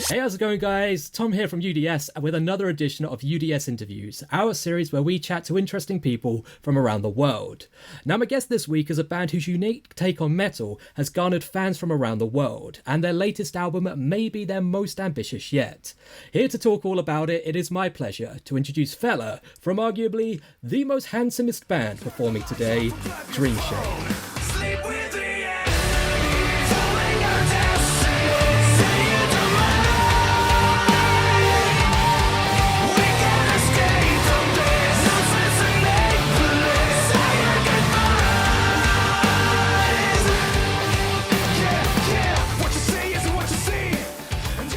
Hey, how's it going, guys? Tom here from UDS with another edition of UDS Interviews, our series where we chat to interesting people from around the world. Now, my guest this week is a band whose unique take on metal has garnered fans from around the world, and their latest album may be their most ambitious yet. Here to talk all about it, it is my pleasure to introduce Fella from arguably the most handsomest band performing today, Dreamshade.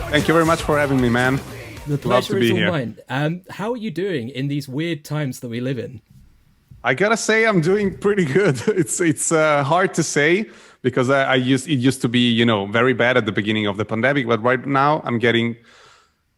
Thank you very much for having me, man. The pleasure is all mine. How are you doing in these weird times that we live in? I gotta say, I'm doing pretty good. It's hard to say because it used to be very bad at the beginning of the pandemic, but right now I'm getting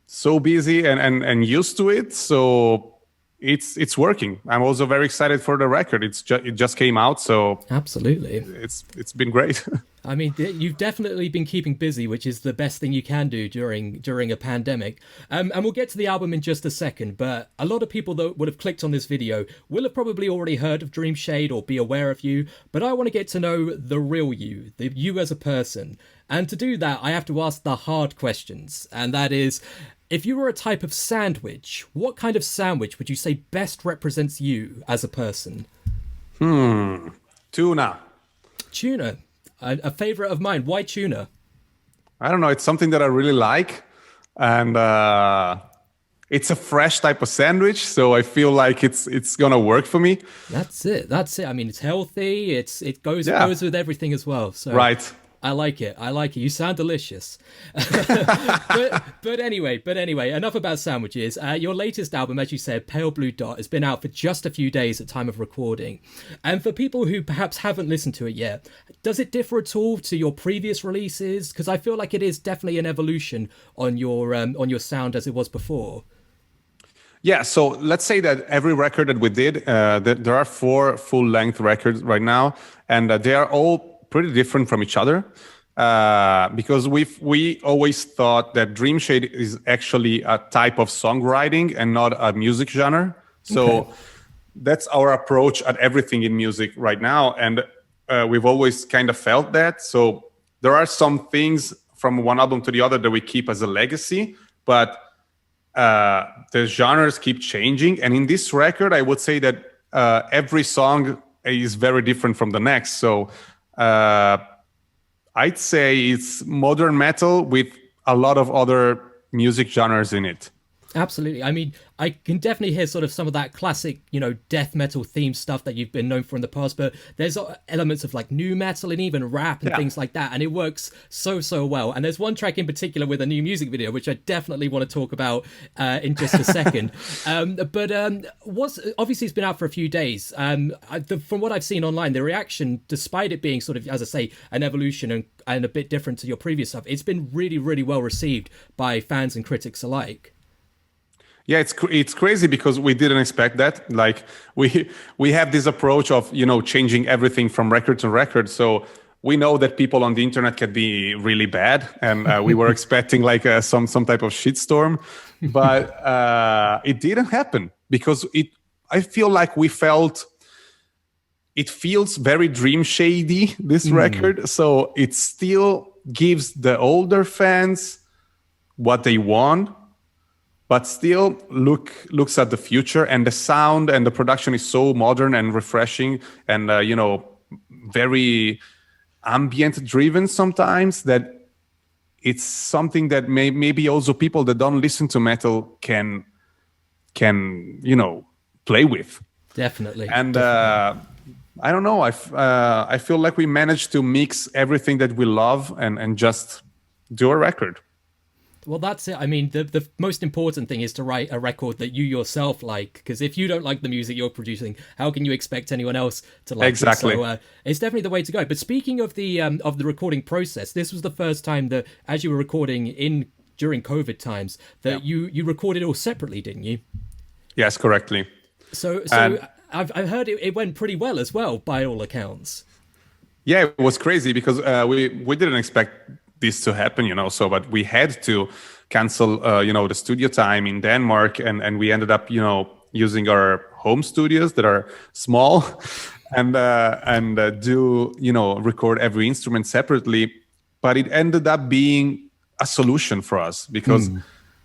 so busy and used to it. So it's working. I'm also very excited for the record. It just came out, so absolutely, it's been great. I mean, you've definitely been keeping busy, which is the best thing you can do during a pandemic. And we'll get to the album in just a second, but a lot of people that would have clicked on this video will have probably already heard of Dreamshade or be aware of you, but I want to get to know the real you, the you as a person. And to do that, I have to ask the hard questions, and that is, if you were a type of sandwich, what kind of sandwich would you say best represents you as a person? Tuna. Tuna. A favorite of mine. Why tuna? I don't know. It's something that I really like. And it's a fresh type of sandwich. So I feel like it's going to work for me. That's it. I mean, it's healthy. It goes with everything as well. So right. I like it. You sound delicious. but anyway, enough about sandwiches. Your latest album, as you said, Pale Blue Dot, has been out for just a few days at time of recording. And for people who perhaps haven't listened to it yet, does it differ at all to your previous releases? Because I feel like it is definitely an evolution on your sound as it was before. Yeah, so let's say that every record that we did, there are 4 full-length records right now, and they are all pretty different from each other because we always thought that Dreamshade is actually a type of songwriting and not a music genre. So that's our approach at everything in music right now, and we've always kind of felt that. So there are some things from one album to the other that we keep as a legacy, but the genres keep changing. And in this record, I would say that every song is very different from the next. So I'd say it's modern metal with a lot of other music genres in it. Absolutely. I mean, I can definitely hear sort of some of that classic, death metal theme stuff that you've been known for in the past, but there's elements of like new metal and even rap and things like that, and it works so well. And there's one track in particular with a new music video, which I definitely want to talk about in just a second. Obviously it's been out for a few days. From what I've seen online, the reaction, despite it being sort of, as I say, an evolution and a bit different to your previous stuff, it's been really, really well received by fans and critics alike. Yeah, it's crazy because we didn't expect that. Like we have this approach of changing everything from record to record. So we know that people on the internet can be really bad, and we were expecting like some type of shitstorm, but it didn't happen because I feel like it feels very dream shady, this record. So it still gives the older fans what they want, but still looks at the future, and the sound and the production is so modern and refreshing and very ambient driven sometimes, that it's something that maybe also people that don't listen to metal can play with. Definitely. And I don't know, I feel like we managed to mix everything that we love and just do a record. Well, that's it. I mean, the most important thing is to write a record that you yourself like, because if you don't like the music you're producing, how can you expect anyone else to like it? So it's definitely the way to go. But speaking of the recording process, this was the first time that, as you were recording during COVID times, that you recorded all separately, didn't you? Yes, correctly. So I've heard it went pretty well as well, by all accounts. Yeah, it was crazy because we didn't expect this to happen, so, but we had to cancel, the studio time in Denmark, and we ended up, using our home studios that are small and do, record every instrument separately. But it ended up being a solution for us because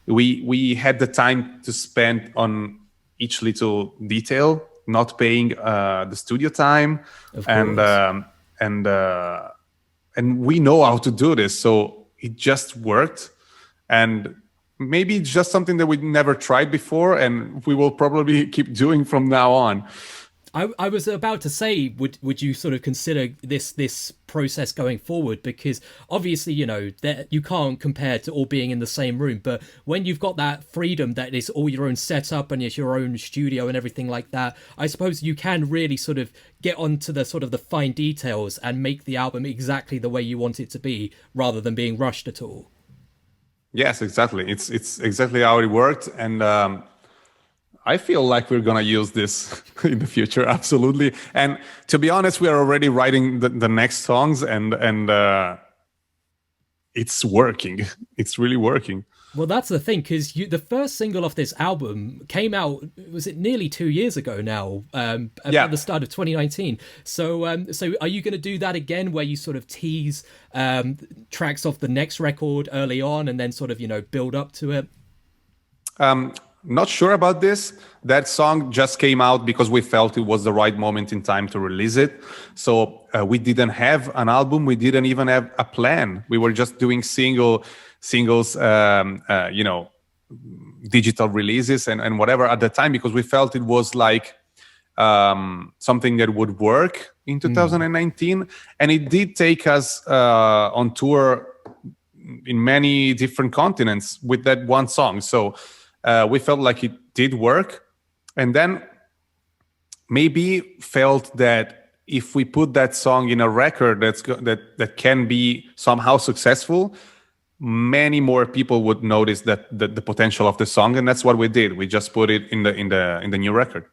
we had the time to spend on each little detail, not paying the studio time, and we know how to do this, so it just worked. And maybe it's just something that we never tried before, and we will probably keep doing from now on. I was about to say, would you sort of consider this process going forward? Because obviously, that you can't compare to all being in the same room. But when you've got that freedom, that is all your own setup and it's your own studio and everything like that, I suppose you can really sort of get onto the sort of the fine details and make the album exactly the way you want it to be, rather than being rushed at all. Yes, exactly. It's exactly how it worked, and I feel like we're going to use this in the future. Absolutely. And to be honest, we are already writing the next songs, and it's working. It's really working. Well, that's the thing, because the first single off this album came out, was it nearly 2 years ago now, at the start of 2019. So are you going to do that again, where you sort of tease tracks off the next record early on and then sort of, build up to it? Not sure about this. That song just came out because we felt it was the right moment in time to release it. So we didn't have an album. We didn't even have a plan. We were just doing singles, digital releases and whatever at the time, because we felt it was like something that would work in 2019. And it did take us on tour in many different continents with that one song. So we felt like it did work, and then maybe felt that if we put that song in a record that can be somehow successful, many more people would notice that the potential of the song, and that's what we did. We just put it in the new record.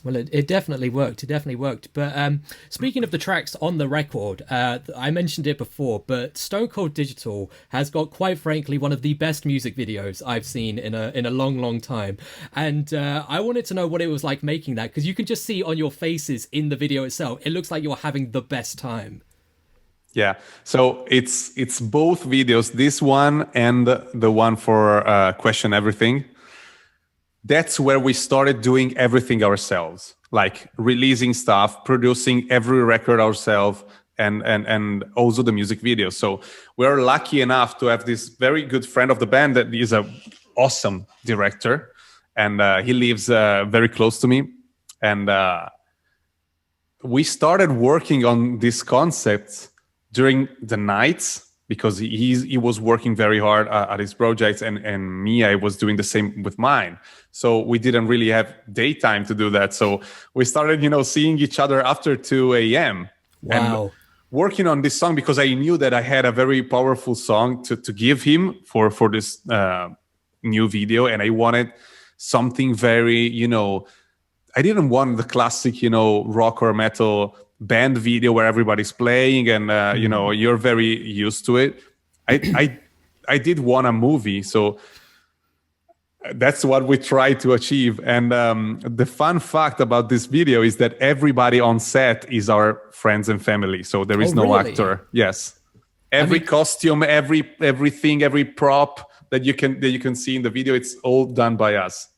Well, it definitely worked. It definitely worked. But speaking of the tracks on the record, I mentioned it before, but Stone Cold Digital has got, quite frankly, one of the best music videos I've seen in a long, long time. And I wanted to know what it was like making that, because you can just see on your faces in the video itself, it looks like you're having the best time. Yeah, so it's both videos, this one and the one for Question Everything. That's where we started doing everything ourselves, like releasing stuff, producing every record ourselves, and also the music video. So we're lucky enough to have this very good friend of the band that is an awesome director, and he lives very close to me. And we started working on this concept during the nights, because he was working very hard at his projects, and me, I was doing the same with mine. So we didn't really have daytime to do that. So we started, seeing each other after 2 a.m. Wow. And working on this song, because I knew that I had a very powerful song to give him for this new video. And I wanted something very, I didn't want the classic, rock or metal band video where everybody's playing and you're very used to it. I did want a movie, so that's what we tried to achieve. And the fun fact about this video is that everybody on set is our friends and family, so there is no really? actor. Yes, every costume, everything, every prop that you can see in the video, it's all done by us.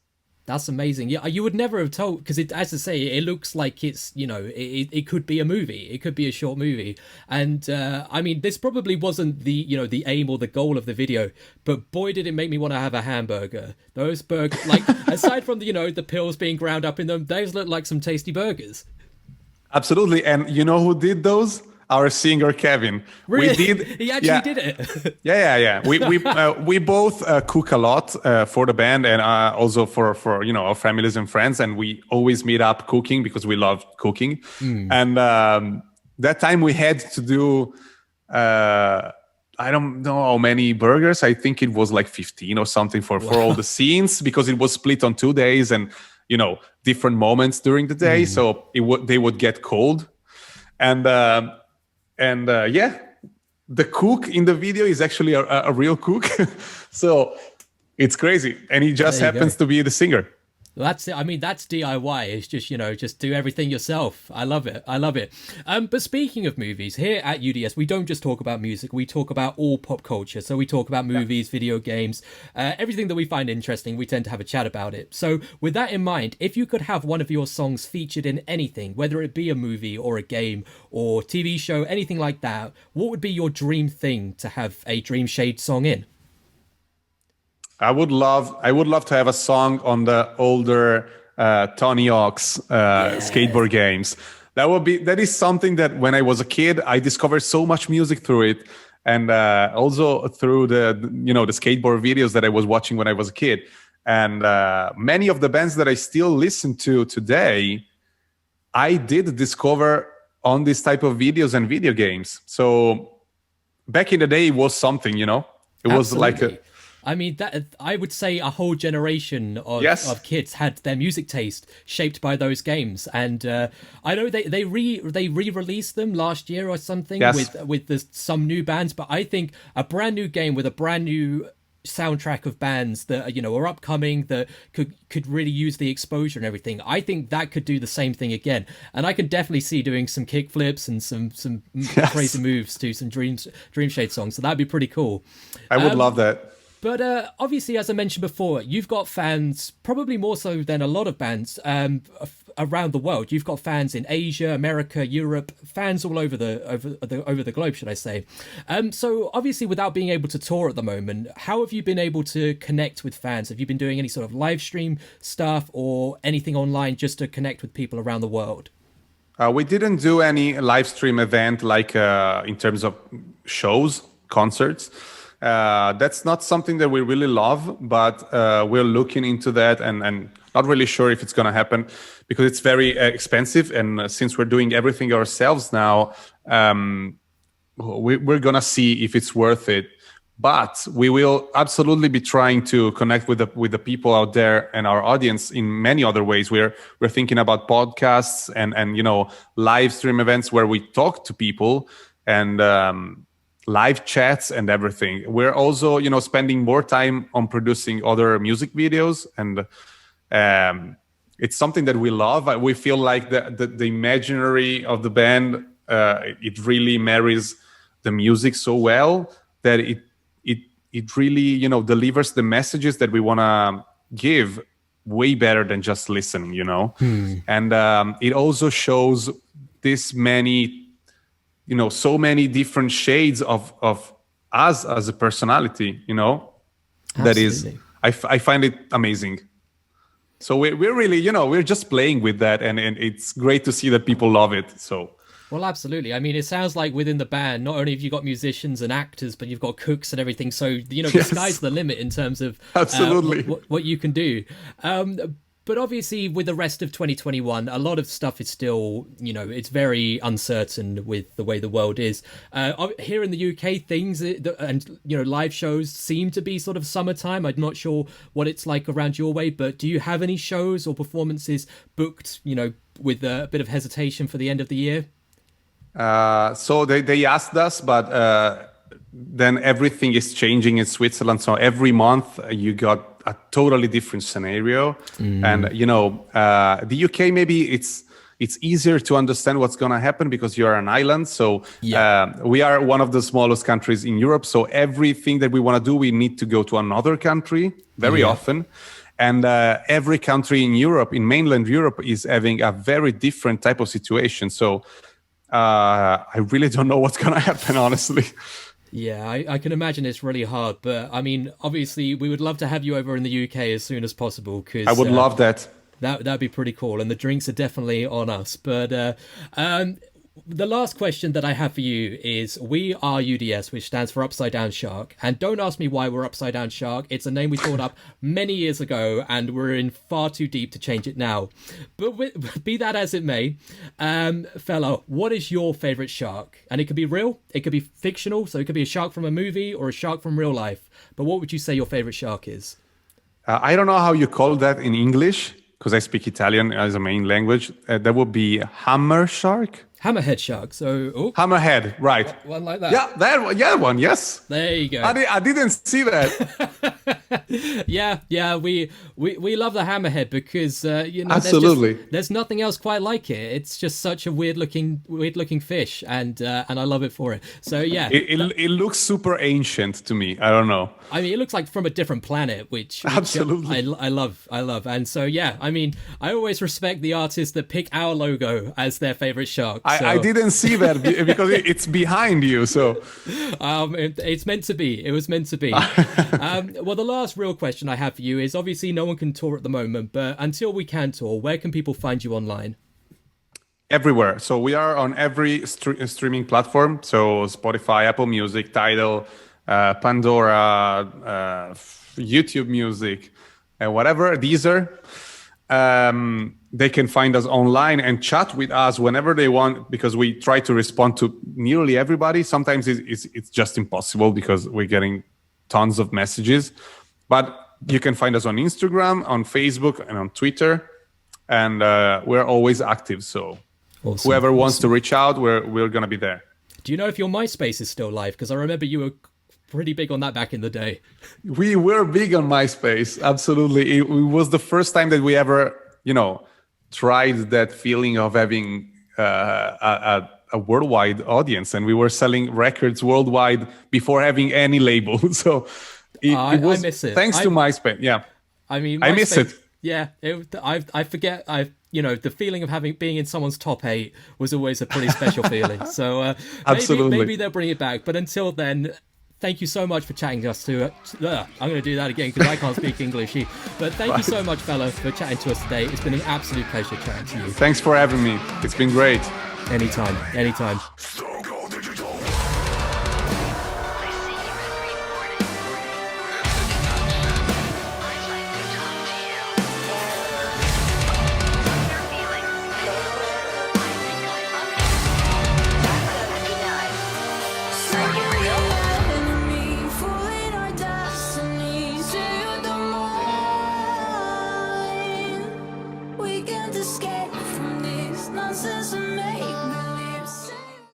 That's amazing. Yeah, you would never have told, because as I say, it looks like it's, it could be a movie. It could be a short movie. And I mean, this probably wasn't the, the aim or the goal of the video, but boy, did it make me want to have a hamburger. Those burgers, like, aside from the pills being ground up in them, those look like some tasty burgers. Absolutely. And you know who did those? Our singer Kevin. Really? We did. He actually did it. Yeah. We both cook a lot for the band, and also for our families and friends, and we always meet up cooking because we love cooking. And that time we had to do I don't know how many burgers. I think it was like 15 or something for all the scenes, because it was split on 2 days and different moments during the day. So they would get cold. And yeah, the cook in the video is actually a real cook. So it's crazy. And he just happens to be the singer. That's it. I mean, that's DIY. It's just, just do everything yourself. I love it. I love it. But speaking of movies, here at UDS, we don't just talk about music. We talk about all pop culture. So we talk about movies, video games, everything that we find interesting. We tend to have a chat about it. So with that in mind, if you could have one of your songs featured in anything, whether it be a movie or a game or TV show, anything like that, what would be your dream thing to have a Dreamshade song in? I would love to have a song on the older Tony Hawk's skateboard games. That is something that when I was a kid, I discovered so much music through it, and also through the skateboard videos that I was watching when I was a kid. And many of the bands that I still listen to today, I did discover on this type of videos and video games. So back in the day, it was something, It was like a... I mean, that I would say a whole generation of kids had their music taste shaped by those games, and I know they re-released them last year or something with some new bands. But I think a brand new game with a brand new soundtrack of bands that are upcoming that could really use the exposure and everything. I think that could do the same thing again, and I can definitely see doing some kick flips and some crazy moves to some Dreamshade songs. So that'd be pretty cool. I would love that. But obviously, as I mentioned before, you've got fans, probably more so than a lot of bands around the world. You've got fans in Asia, America, Europe, fans all over the globe, should I say. So obviously, without being able to tour at the moment, how have you been able to connect with fans? Have you been doing any sort of live stream stuff or anything online just to connect with people around the world? We didn't do any live stream event like in terms of shows, concerts. That's not something that we really love, but we're looking into that and not really sure if it's going to happen because it's very expensive. And since we're doing everything ourselves now, we're going to see if it's worth it. But we will absolutely be trying to connect with the people out there and our audience in many other ways. We're thinking about podcasts and live stream events where we talk to people and live chats and everything. We're also, spending more time on producing other music videos, and it's something that we love. We feel like the imaginary of the band, it really marries the music so well that it really, delivers the messages that we want to give way better than just listening, And it also shows this many so many different shades of us as a personality, that is, I find it amazing. So we're really, we're just playing with that, and it's great to see that people love it. So. Well, absolutely. I mean, it sounds like within the band, not only have you got musicians and actors, but you've got cooks and everything. So, the sky's the limit in terms of absolutely what you can do. But obviously, with the rest of 2021, a lot of stuff is still, it's very uncertain with the way the world is. Here in the UK, things and, live shows seem to be sort of summertime. I'm not sure what it's like around your way, but do you have any shows or performances booked, with a bit of hesitation for the end of the year? So they asked us, but then everything is changing in Switzerland. So every month you got a totally different scenario. And, the UK, maybe it's easier to understand what's going to happen because you're an island. So we are one of the smallest countries in Europe. So everything that we want to do, we need to go to another country very often. And every country in Europe, in mainland Europe, is having a very different type of situation. So I really don't know what's going to happen, honestly. Yeah, I can imagine it's really hard. But I mean, obviously, we would love to have you over in the UK as soon as possible. Cause, I would love that. That'd be pretty cool. And the drinks are definitely on us. But the last question that I have for you is, we are UDS, which stands for Upside Down Shark. And don't ask me why we're Upside Down Shark. It's a name we thought up many years ago, and we're in far too deep to change it now. But be that as it may, Fella, what is your favorite shark? And it could be real, it could be fictional, so it could be a shark from a movie or a shark from real life. But what would you say your favorite shark is? I don't know how you call that in English, because I speak Italian as a main language. That would be hammer shark. Hammerhead shark. So, oh, Hammerhead, right? one like that. Yeah, that one. Yes. There you go. I didn't see that. Yeah. We love the hammerhead because Absolutely. there's nothing else quite like it. It's just such a weird looking fish, and I love it for it. So yeah, It looks super ancient to me. I don't know. I mean, it looks like from a different planet, which Absolutely. I love, and so yeah, I mean, I always respect the artists that pick our logo as their favorite shark. I didn't see that because it's behind you. So it's meant to be. It was meant to be. Well, the last real question I have for you is obviously no one can tour at the moment, but until we can tour, where can people find you online? everywhere. So we are on every streaming platform. So Spotify, Apple Music, Tidal, Pandora, YouTube Music, and whatever, Deezer. They can find us online and chat with us whenever they want, because we try to respond to nearly everybody. Sometimes it's just impossible because we're getting tons of messages. But you can find us on Instagram, on Facebook, and on Twitter. And we're always active. So Awesome. whoever wants to reach out, we're going to be there. Do you know if your MySpace is still live? Because I remember you were pretty big on that back in the day. We were big on MySpace. Absolutely. It was the first time that we ever, tried that feeling of having a worldwide audience. And we were selling records worldwide before having any label. So it was, I miss it. Thanks to MySpace. Yeah. I mean, I miss it. Yeah. I forget. The feeling of being in someone's top 8 was always a pretty special feeling. So Absolutely. maybe they'll bring it back. But until then, thank you so much for chatting to us. I'm going to do that again because I can't speak English. But thank you so much, Fella, for chatting to us today. It's been an absolute pleasure chatting to you. Thanks for having me. It's been great. Anytime.